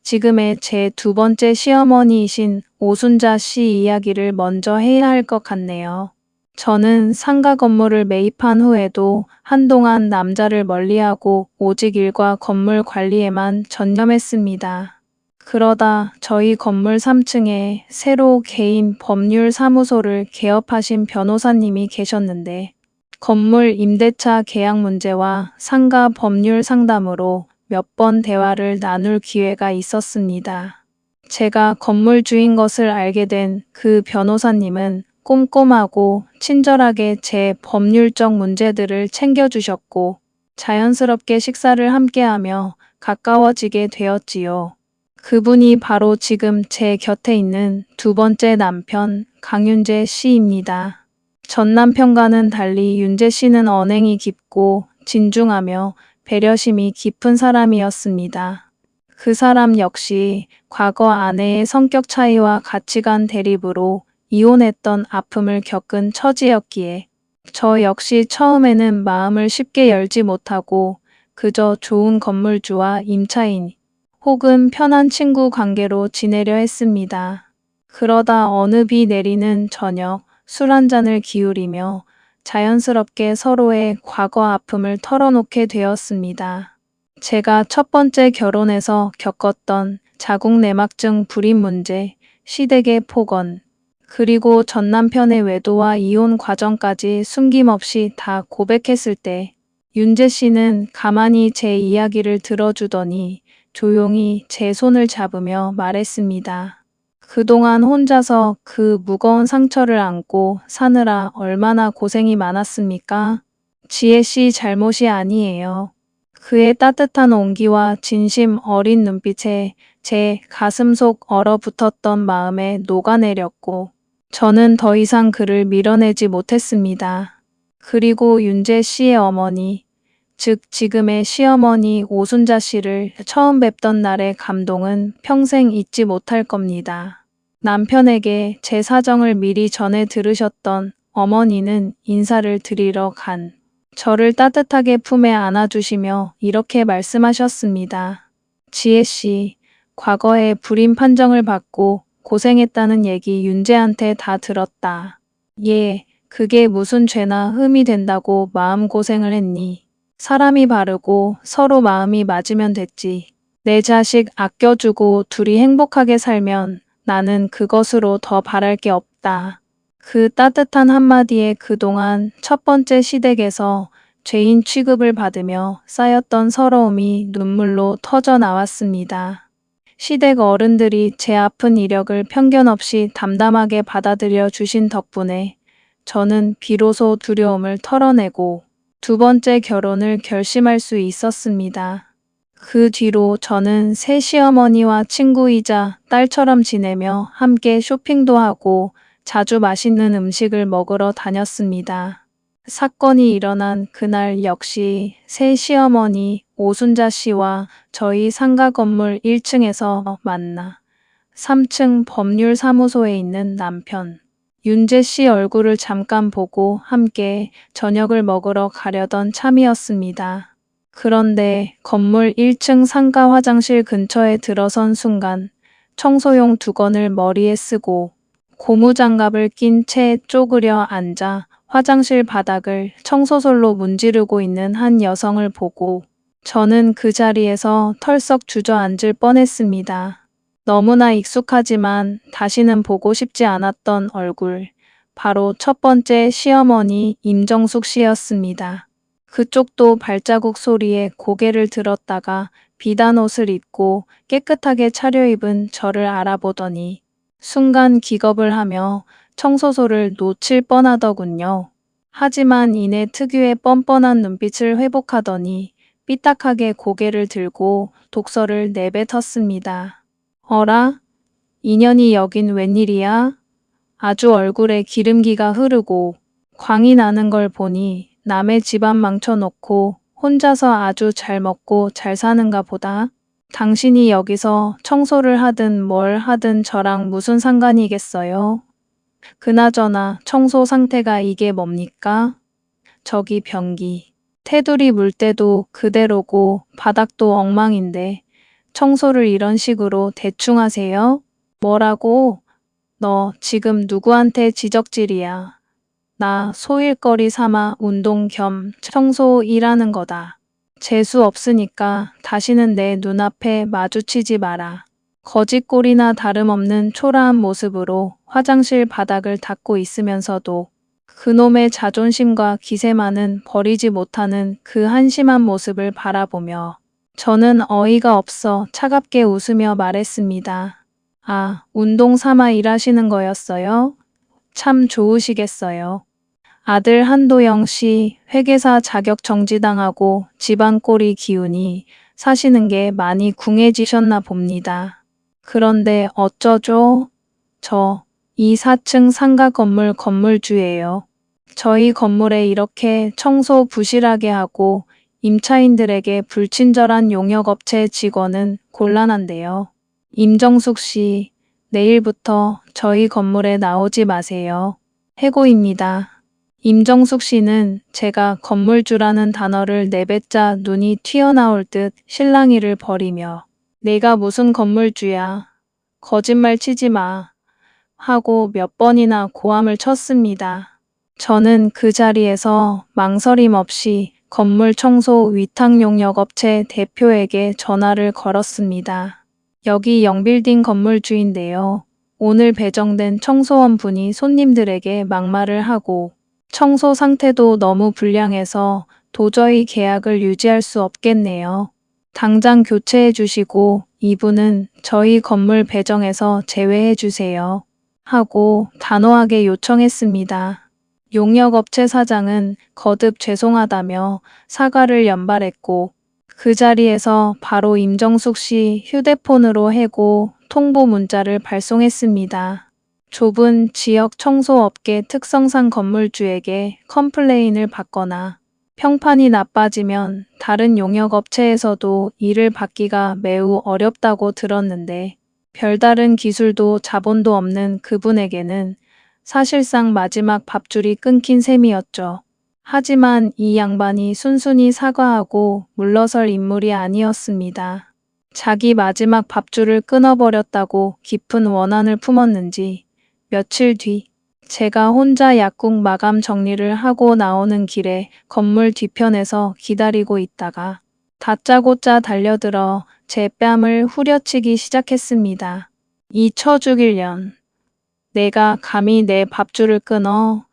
지금의 제 두 번째 시어머니이신 오순자 씨 이야기를 먼저 해야 할 것 같네요. 저는 상가 건물을 매입한 후에도 한동안 남자를 멀리하고 오직 일과 건물 관리에만 전념했습니다. 그러다 저희 건물 3층에 새로 개인 법률 사무소를 개업하신 변호사님이 계셨는데 건물 임대차 계약 문제와 상가 법률 상담으로 몇 번 대화를 나눌 기회가 있었습니다. 제가 건물주인 것을 알게 된 그 변호사님은 꼼꼼하고 친절하게 제 법률적 문제들을 챙겨주셨고 자연스럽게 식사를 함께하며 가까워지게 되었지요. 그분이 바로 지금 제 곁에 있는 두 번째 남편 강윤재 씨입니다. 전 남편과는 달리 윤재 씨는 언행이 깊고 진중하며 배려심이 깊은 사람이었습니다. 그 사람 역시 과거 아내의 성격 차이와 가치관 대립으로 이혼했던 아픔을 겪은 처지였기에 저 역시 처음에는 마음을 쉽게 열지 못하고 그저 좋은 건물주와 임차인 혹은 편한 친구 관계로 지내려 했습니다. 그러다 어느 비 내리는 저녁 술 한 잔을 기울이며 자연스럽게 서로의 과거 아픔을 털어놓게 되었습니다. 제가 첫 번째 결혼에서 겪었던 자궁내막증 불임 문제, 시댁의 폭언, 그리고 전 남편의 외도와 이혼 과정까지 숨김없이 다 고백했을 때 윤재 씨는 가만히 제 이야기를 들어주더니 조용히 제 손을 잡으며 말했습니다. 그동안 혼자서 그 무거운 상처를 안고 사느라 얼마나 고생이 많았습니까? 지혜 씨 잘못이 아니에요. 그의 따뜻한 온기와 진심 어린 눈빛에 제 가슴속 얼어붙었던 마음에 녹아내렸고 저는 더 이상 그를 밀어내지 못했습니다. 그리고 윤재 씨의 어머니, 즉 지금의 시어머니 오순자 씨를 처음 뵙던 날의 감동은 평생 잊지 못할 겁니다. 남편에게 제 사정을 미리 전해 들으셨던 어머니는 인사를 드리러 간 저를 따뜻하게 품에 안아주시며 이렇게 말씀하셨습니다. 지혜 씨, 과거에 불임 판정을 받고 고생했다는 얘기 윤재한테 다 들었다. 예, 그게 무슨 죄나 흠이 된다고 마음고생을 했니? 사람이 바르고 서로 마음이 맞으면 됐지. 내 자식 아껴주고 둘이 행복하게 살면 나는 그것으로 더 바랄 게 없다. 그 따뜻한 한마디에 그동안 첫 번째 시댁에서 죄인 취급을 받으며 쌓였던 서러움이 눈물로 터져 나왔습니다. 시댁 어른들이 제 아픈 이력을 편견 없이 담담하게 받아들여 주신 덕분에 저는 비로소 두려움을 털어내고 두 번째 결혼을 결심할 수 있었습니다. 그 뒤로 저는 새 시어머니와 친구이자 딸처럼 지내며 함께 쇼핑도 하고 자주 맛있는 음식을 먹으러 다녔습니다. 사건이 일어난 그날 역시 새 시어머니 오순자 씨와 저희 상가 건물 1층에서 만나 3층 법률사무소에 있는 남편 윤재 씨 얼굴을 잠깐 보고 함께 저녁을 먹으러 가려던 참이었습니다. 그런데 건물 1층 상가 화장실 근처에 들어선 순간 청소용 두건을 머리에 쓰고 고무장갑을 낀 채 쪼그려 앉아 화장실 바닥을 청소솔로 문지르고 있는 한 여성을 보고 저는 그 자리에서 털썩 주저앉을 뻔했습니다. 너무나 익숙하지만 다시는 보고 싶지 않았던 얼굴. 바로 첫 번째 시어머니 임정숙 씨였습니다. 그쪽도 발자국 소리에 고개를 들었다가 비단 옷을 입고 깨끗하게 차려입은 저를 알아보더니 순간 기겁을 하며 청소소를 놓칠 뻔하더군요. 하지만 이내 특유의 뻔뻔한 눈빛을 회복하더니 삐딱하게 고개를 들고 독서를 내뱉었습니다. 어라? 인연이 여긴 웬일이야? 아주 얼굴에 기름기가 흐르고 광이 나는 걸 보니 남의 집안 망쳐놓고 혼자서 아주 잘 먹고 잘 사는가 보다. 당신이 여기서 청소를 하든 뭘 하든 저랑 무슨 상관이겠어요? 그나저나 청소 상태가 이게 뭡니까? 저기 변기. 테두리 물때도 그대로고 바닥도 엉망인데 청소를 이런 식으로 대충 하세요? 뭐라고? 너 지금 누구한테 지적질이야? 나 소일거리 삼아 운동 겸 청소 일하는 거다. 재수 없으니까 다시는 내 눈앞에 마주치지 마라. 거짓골이나 다름없는 초라한 모습으로 화장실 바닥을 닦고 있으면서도 그놈의 자존심과 기세만은 버리지 못하는 그 한심한 모습을 바라보며 저는 어이가 없어 차갑게 웃으며 말했습니다. 아, 운동 삼아 일하시는 거였어요? 참 좋으시겠어요. 아들 한도영 씨 회계사 자격 정지당하고 집안 꼴이 기우니 사시는 게 많이 궁해지셨나 봅니다. 그런데 어쩌죠? 저 이 4층 상가 건물 건물주예요. 저희 건물에 이렇게 청소 부실하게 하고 임차인들에게 불친절한 용역업체 직원은 곤란한데요. 임정숙 씨, 내일부터 저희 건물에 나오지 마세요. 해고입니다. 임정숙 씨는 제가 건물주라는 단어를 내뱉자 눈이 튀어나올 듯 실랑이를 벌이며 내가 무슨 건물주야. 거짓말 치지 마. 하고 몇 번이나 고함을 쳤습니다. 저는 그 자리에서 망설임 없이 건물 청소 위탁용역업체 대표에게 전화를 걸었습니다. 여기 영빌딩 건물주인데요. 오늘 배정된 청소원 분이 손님들에게 막말을 하고 청소 상태도 너무 불량해서 도저히 계약을 유지할 수 없겠네요. 당장 교체해 주시고 이분은 저희 건물 배정에서 제외해 주세요. 하고 단호하게 요청했습니다. 용역업체 사장은 거듭 죄송하다며 사과를 연발했고 그 자리에서 바로 임정숙 씨 휴대폰으로 해고 통보 문자를 발송했습니다. 좁은 지역 청소업계 특성상 건물주에게 컴플레인을 받거나 평판이 나빠지면 다른 용역업체에서도 일을 받기가 매우 어렵다고 들었는데 별다른 기술도 자본도 없는 그분에게는 사실상 마지막 밥줄이 끊긴 셈이었죠. 하지만 이 양반이 순순히 사과하고 물러설 인물이 아니었습니다. 자기 마지막 밥줄을 끊어버렸다고 깊은 원한을 품었는지 며칠 뒤 제가 혼자 약국 마감 정리를 하고 나오는 길에 건물 뒤편에서 기다리고 있다가 다짜고짜 달려들어 제 뺨을 후려치기 시작했습니다. 이 쳐 죽일 년. 내가 감히 내 밥줄을 끊어.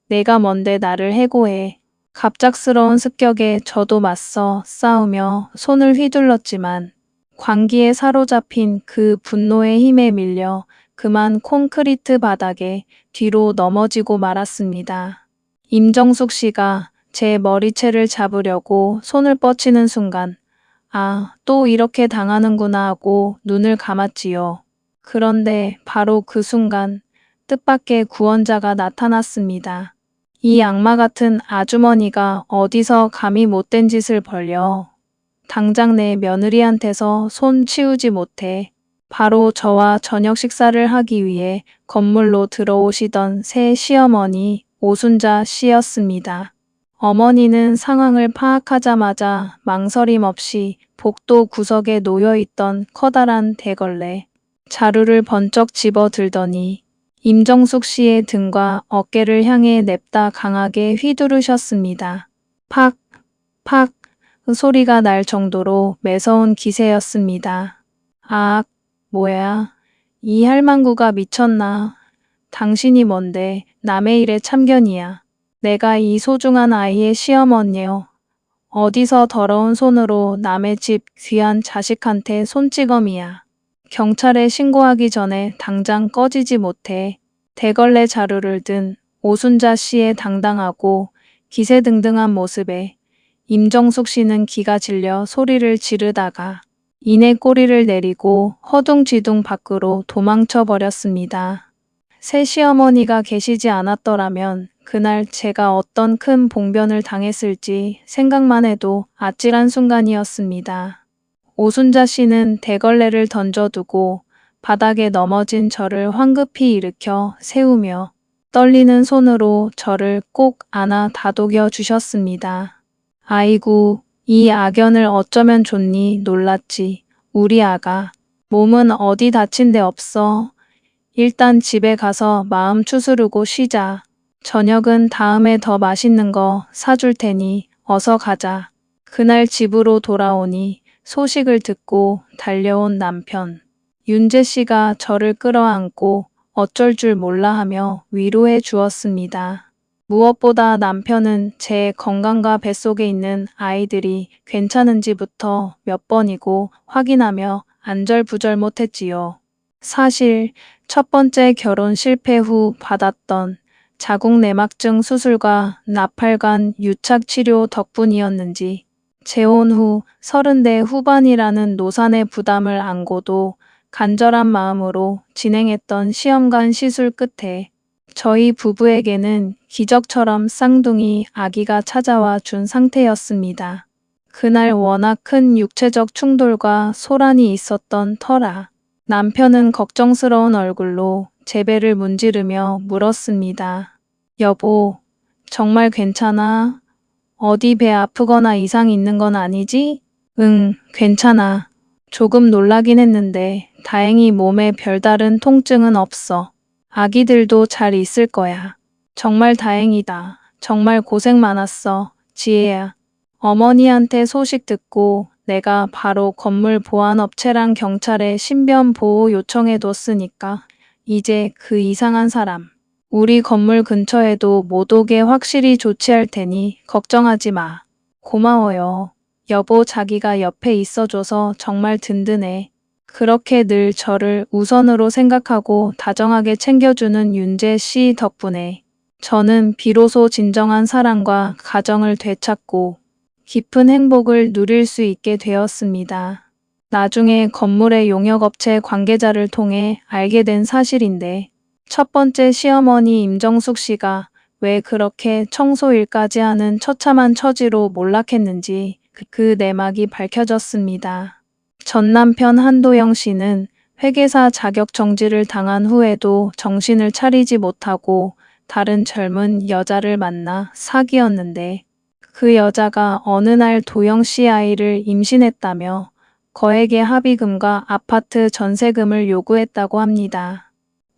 내가 뭔데 나를 해고해. 갑작스러운 습격에 저도 맞서 싸우며 손을 휘둘렀지만 광기에 사로잡힌 그 분노의 힘에 밀려 그만 콘크리트 바닥에 뒤로 넘어지고 말았습니다. 임정숙 씨가 제 머리채를 잡으려고 손을 뻗치는 순간 아, 또 이렇게 당하는구나 하고 눈을 감았지요. 그런데 바로 그 순간 뜻밖의 구원자가 나타났습니다. 이 악마 같은 아주머니가 어디서 감히 못된 짓을 벌여. 당장 내 며느리한테서 손 치우지 못해. 바로 저와 저녁 식사를 하기 위해 건물로 들어오시던 새 시어머니 오순자 씨였습니다. 어머니는 상황을 파악하자마자 망설임 없이 복도 구석에 놓여있던 커다란 대걸레 자루를 번쩍 집어 들더니 임정숙 씨의 등과 어깨를 향해 냅다 강하게 휘두르셨습니다. 팍! 팍! 소리가 날 정도로 매서운 기세였습니다. 아, 뭐야. 이 할망구가 미쳤나. 당신이 뭔데 남의 일에 참견이야. 내가 이 소중한 아이의 시어머니요. 어디서 더러운 손으로 남의 집 귀한 자식한테 손찌검이야. 경찰에 신고하기 전에 당장 꺼지지 못해. 대걸레 자루를 든 오순자 씨의 당당하고 기세등등한 모습에 임정숙 씨는 기가 질려 소리를 지르다가 이내 꼬리를 내리고 허둥지둥 밖으로 도망쳐 버렸습니다. 새 시어머니가 계시지 않았더라면 그날 제가 어떤 큰 봉변을 당했을지 생각만 해도 아찔한 순간이었습니다. 오순자 씨는 대걸레를 던져두고 바닥에 넘어진 저를 황급히 일으켜 세우며 떨리는 손으로 저를 꼭 안아 다독여 주셨습니다. 아이고, 이 악연을 어쩌면 좋니 놀랐지. 우리 아가. 몸은 어디 다친 데 없어. 일단 집에 가서 마음 추스르고 쉬자. 저녁은 다음에 더 맛있는 거 사줄 테니 어서 가자. 그날 집으로 돌아오니 소식을 듣고 달려온 남편. 윤재 씨가 저를 끌어안고 어쩔 줄 몰라 하며 위로해 주었습니다. 무엇보다 남편은 제 건강과 뱃속에 있는 아이들이 괜찮은지부터 몇 번이고 확인하며 안절부절 못했지요. 사실 첫 번째 결혼 실패 후 받았던 자궁 내막증 수술과 나팔관 유착 치료 덕분이었는지 재혼 후 30대 후반이라는 노산의 부담을 안고도 간절한 마음으로 진행했던 시험관 시술 끝에 저희 부부에게는 기적처럼 쌍둥이 아기가 찾아와 준 상태였습니다. 그날 워낙 큰 육체적 충돌과 소란이 있었던 터라 남편은 걱정스러운 얼굴로 제 배를 문지르며 물었습니다. 여보, 정말 괜찮아? 어디 배 아프거나 이상 있는 건 아니지? 응, 괜찮아. 조금 놀라긴 했는데 다행히 몸에 별다른 통증은 없어. 아기들도 잘 있을 거야. 정말 다행이다. 정말 고생 많았어. 지혜야. 어머니한테 소식 듣고 내가 바로 건물 보안업체랑 경찰에 신변 보호 요청해뒀으니까 이제 그 이상한 사람 우리 건물 근처에도 못 오게 확실히 조치할 테니 걱정하지 마. 고마워요. 여보 자기가 옆에 있어줘서 정말 든든해. 그렇게 늘 저를 우선으로 생각하고 다정하게 챙겨주는 윤재 씨 덕분에 저는 비로소 진정한 사랑과 가정을 되찾고 깊은 행복을 누릴 수 있게 되었습니다. 나중에 건물의 용역업체 관계자를 통해 알게 된 사실인데 첫 번째 시어머니 임정숙 씨가 왜 그렇게 청소일까지 하는 처참한 처지로 몰락했는지 그 내막이 밝혀졌습니다. 전 남편 한도영 씨는 회계사 자격 정지를 당한 후에도 정신을 차리지 못하고 다른 젊은 여자를 만나 사귀었는데 그 여자가 어느 날 도영 씨 아이를 임신했다며 거액의 합의금과 아파트 전세금을 요구했다고 합니다.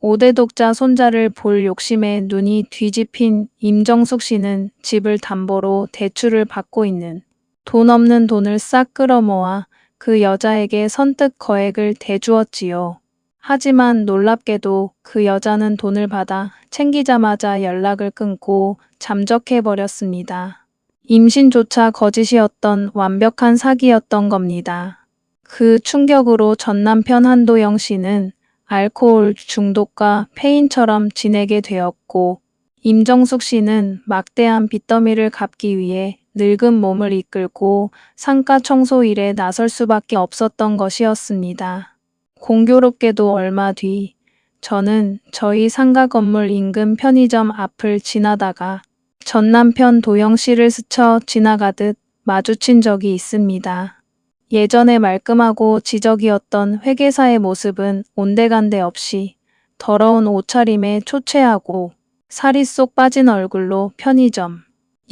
5대 독자 손자를 볼 욕심에 눈이 뒤집힌 임정숙 씨는 집을 담보로 대출을 받고 있는 돈 없는 돈을 싹 끌어모아 그 여자에게 선뜻 거액을 대주었지요. 하지만 놀랍게도 그 여자는 돈을 받아 챙기자마자 연락을 끊고 잠적해버렸습니다. 임신조차 거짓이었던 완벽한 사기였던 겁니다. 그 충격으로 전 남편 한도영 씨는 알코올 중독과 폐인처럼 지내게 되었고 임정숙 씨는 막대한 빚더미를 갚기 위해 늙은 몸을 이끌고 상가 청소 일에 나설 수밖에 없었던 것이었습니다. 공교롭게도 얼마 뒤 저는 저희 상가 건물 인근 편의점 앞을 지나다가 전 남편 도영 씨를 스쳐 지나가듯 마주친 적이 있습니다. 예전에 말끔하고 지적이었던 회계사의 모습은 온데간데 없이 더러운 옷차림에 초췌하고 살이 쏙 빠진 얼굴로 편의점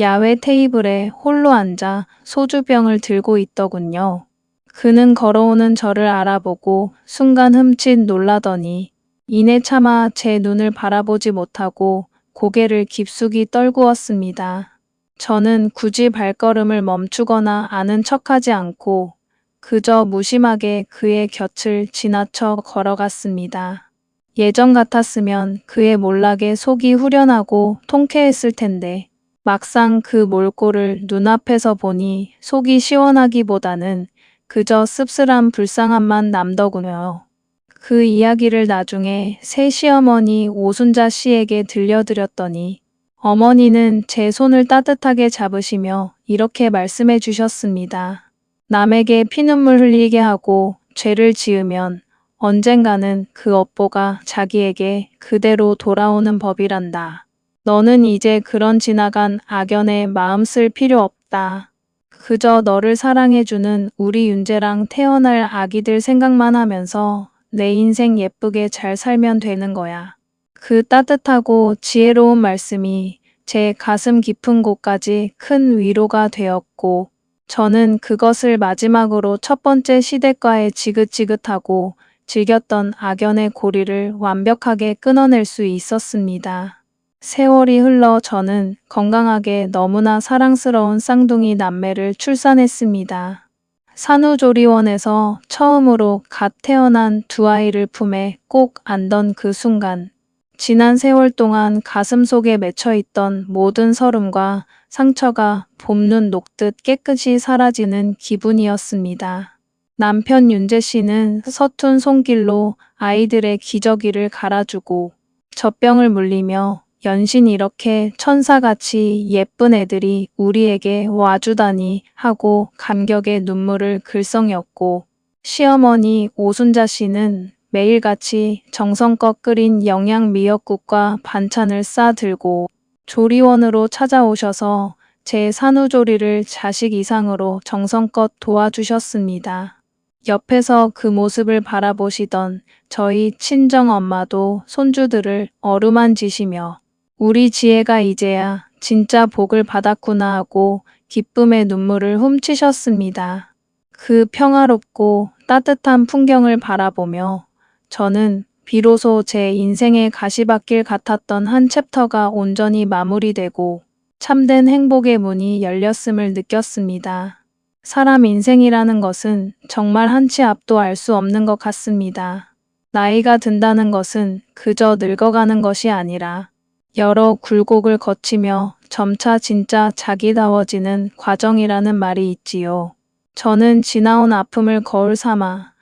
야외 테이블에 홀로 앉아 소주병을 들고 있더군요. 그는 걸어오는 저를 알아보고 순간 흠칫 놀라더니 이내 차마 제 눈을 바라보지 못하고 고개를 깊숙이 떨구었습니다. 저는 굳이 발걸음을 멈추거나 아는 척하지 않고 그저 무심하게 그의 곁을 지나쳐 걸어갔습니다. 예전 같았으면 그의 몰락에 속이 후련하고 통쾌했을 텐데 막상 그 몰골을 눈앞에서 보니 속이 시원하기보다는 그저 씁쓸한 불쌍함만 남더군요. 그 이야기를 나중에 새 시어머니 오순자 씨에게 들려드렸더니 어머니는 제 손을 따뜻하게 잡으시며 이렇게 말씀해 주셨습니다. 남에게 피눈물 흘리게 하고 죄를 지으면 언젠가는 그 업보가 자기에게 그대로 돌아오는 법이란다. 너는 이제 그런 지나간 악연에 마음 쓸 필요 없다. 그저 너를 사랑해주는 우리 윤재랑 태어날 아기들 생각만 하면서 내 인생 예쁘게 잘 살면 되는 거야. 그 따뜻하고 지혜로운 말씀이 제 가슴 깊은 곳까지 큰 위로가 되었고 저는 그것을 마지막으로 첫 번째 시댁과의 지긋지긋하고 질겼던 악연의 고리를 완벽하게 끊어낼 수 있었습니다. 세월이 흘러 저는 건강하게 너무나 사랑스러운 쌍둥이 남매를 출산했습니다. 산후조리원에서 처음으로 갓 태어난 두 아이를 품에 꼭 안던 그 순간, 지난 세월 동안 가슴 속에 맺혀있던 모든 서름과 상처가 봄눈 녹듯 깨끗이 사라지는 기분이었습니다. 남편 윤재 씨는 서툰 손길로 아이들의 기저귀를 갈아주고 젖병을 물리며 연신 이렇게 천사같이 예쁜 애들이 우리에게 와주다니 하고 감격의 눈물을 글썽였고 시어머니 오순자 씨는 매일같이 정성껏 끓인 영양 미역국과 반찬을 싸들고 조리원으로 찾아오셔서 제 산후조리를 자식 이상으로 정성껏 도와주셨습니다. 옆에서 그 모습을 바라보시던 저희 친정엄마도 손주들을 어루만지시며 우리 지혜가 이제야 진짜 복을 받았구나 하고 기쁨의 눈물을 훔치셨습니다. 그 평화롭고 따뜻한 풍경을 바라보며 저는 비로소 제 인생의 가시밭길 같았던 한 챕터가 온전히 마무리되고 참된 행복의 문이 열렸음을 느꼈습니다. 사람 인생이라는 것은 정말 한치 앞도 알 수 없는 것 같습니다. 나이가 든다는 것은 그저 늙어가는 것이 아니라 여러 굴곡을 거치며 점차 진짜 자기다워지는 과정이라는 말이 있지요. 저는 지나온 아픔을 거울 삼아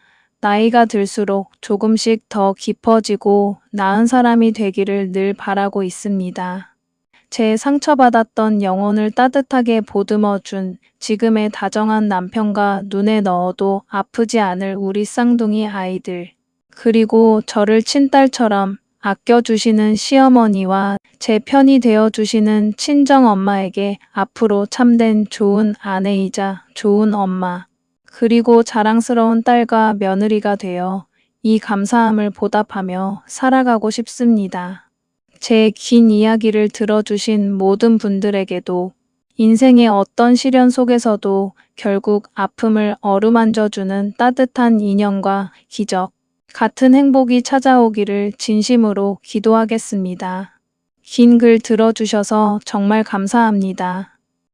나이가 들수록 조금씩 더 깊어지고 나은 사람이 되기를 늘 바라고 있습니다. 제 상처받았던 영혼을 따뜻하게 보듬어준 지금의 다정한 남편과 눈에 넣어도 아프지 않을 우리 쌍둥이 아이들, 그리고 저를 친딸처럼 아껴주시는 시어머니와 제 편이 되어주시는 친정엄마에게 앞으로 참된 좋은 아내이자 좋은 엄마, 그리고 자랑스러운 딸과 며느리가 되어 이 감사함을 보답하며 살아가고 싶습니다. 제 긴 이야기를 들어주신 모든 분들에게도 인생의 어떤 시련 속에서도 결국 아픔을 어루만져주는 따뜻한 인연과 기적, 같은 행복이 찾아오기를 진심으로 기도하겠습니다. 긴 글 들어주셔서 정말 감사합니다.